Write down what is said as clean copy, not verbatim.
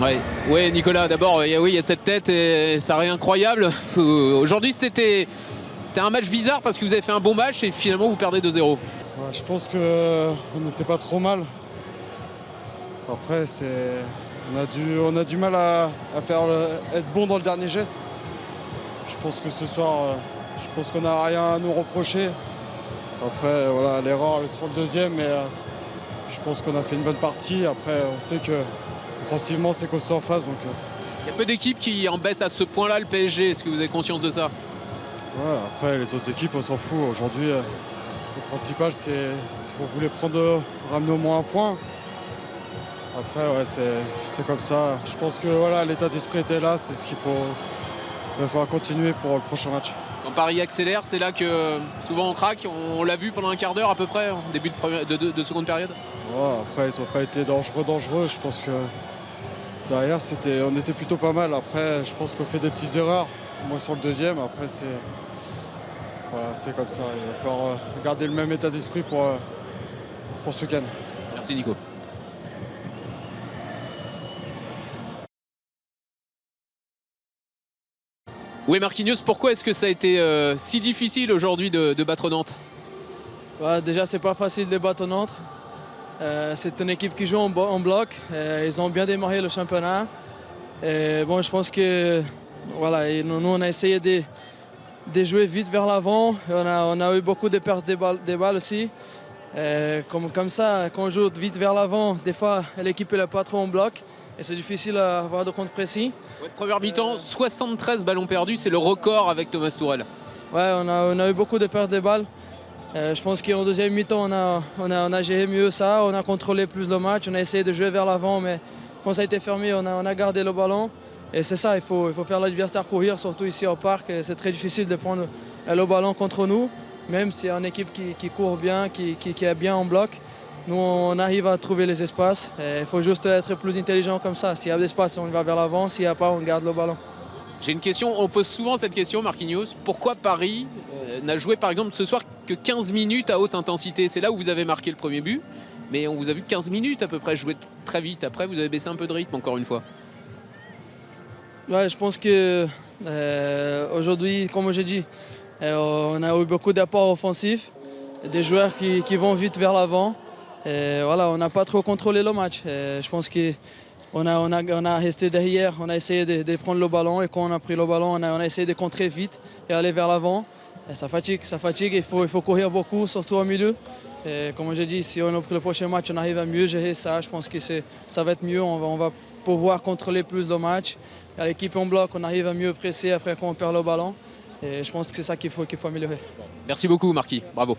Ouais, ouais, Nicolas, d'abord, oui, il y a cette tête et ça paraît incroyable. Aujourd'hui, c'était un match bizarre parce que vous avez fait un bon match et finalement vous perdez 2-0. Ouais, je pense qu'on n'était pas trop mal. Après, on a du mal à être bon dans le dernier geste. Je pense que ce soir, je pense qu'on n'a rien à nous reprocher. Après, voilà, l'erreur sur le deuxième, mais je pense qu'on a fait une bonne partie. Après, on sait que offensivement, c'est costaud en face. Donc, Il y a peu d'équipes qui embêtent à ce point-là le PSG. Est-ce que vous avez conscience de ça? ouais, après, les autres équipes, on s'en fout. Aujourd'hui, le principal, c'est on voulait ramener au moins un point. Après, ouais, c'est comme ça. Je pense que voilà, l'état d'esprit était là. C'est ce qu'il faut. Il va falloir continuer pour le prochain match. Quand Paris accélère, c'est là que souvent on craque. On l'a vu pendant un quart d'heure à peu près, en début de seconde période. Ouais, après, ils n'ont pas été dangereux. Je pense que derrière, on était plutôt pas mal. Après, je pense qu'on fait des petites erreurs. Moi, sur le deuxième, après, c'est comme ça. Il va falloir garder le même état d'esprit pour ce week-end. Merci Nico. Oui, Marquinhos, pourquoi est-ce que ça a été si difficile aujourd'hui de battre Nantes? Ouais, déjà, c'est pas facile de battre Nantes. C'est une équipe qui joue en bloc. Ils ont bien démarré le championnat. Et bon, je pense que voilà, nous, on a essayé de jouer vite vers l'avant. On a eu beaucoup de pertes de balles aussi. Comme ça, quand on joue vite vers l'avant, des fois, l'équipe n'est pas trop en bloc. Et c'est difficile à avoir de compte précis. Ouais, première mi-temps, 73 ballons perdus, c'est le record avec Thomas Tourelle. Ouais, on a eu beaucoup de pertes de balles. Je pense qu'en deuxième mi-temps, on a géré mieux ça, on a contrôlé plus le match, on a essayé de jouer vers l'avant, mais quand ça a été fermé, on a gardé le ballon. Et c'est ça, il faut faire l'adversaire courir, surtout ici au parc. C'est très difficile de prendre le ballon contre nous, même si c'est une équipe qui court bien, qui est bien en bloc. Nous, on arrive à trouver les espaces. Il faut juste être plus intelligent comme ça. S'il y a de l'espace, on va vers l'avant. S'il n'y a pas, on garde le ballon. J'ai une question, on pose souvent cette question, Marquinhos. Pourquoi Paris n'a joué par exemple ce soir que 15 minutes à haute intensité? C'est là où vous avez marqué le premier but, mais on vous a vu 15 minutes à peu près jouer très vite. Après, vous avez baissé un peu de rythme encore une fois. Ouais, je pense que aujourd'hui, comme j'ai dit, on a eu beaucoup d'apports offensifs, des joueurs qui vont vite vers l'avant. Voilà, on n'a pas trop contrôlé le match. Je pense qu'on a resté derrière, on a essayé de prendre le ballon et quand on a pris le ballon, on a essayé de contrer vite et aller vers l'avant. Ça fatigue, il faut courir beaucoup, surtout au milieu. Et comme j'ai dit, si on a pris le prochain match, on arrive à mieux gérer ça. Je pense que ça va être mieux, on va pouvoir contrôler plus le match. À l'équipe en bloc, on arrive à mieux presser après quand on perd le ballon. Et je pense que c'est ça qu'il faut améliorer. Merci beaucoup Marquis, bravo.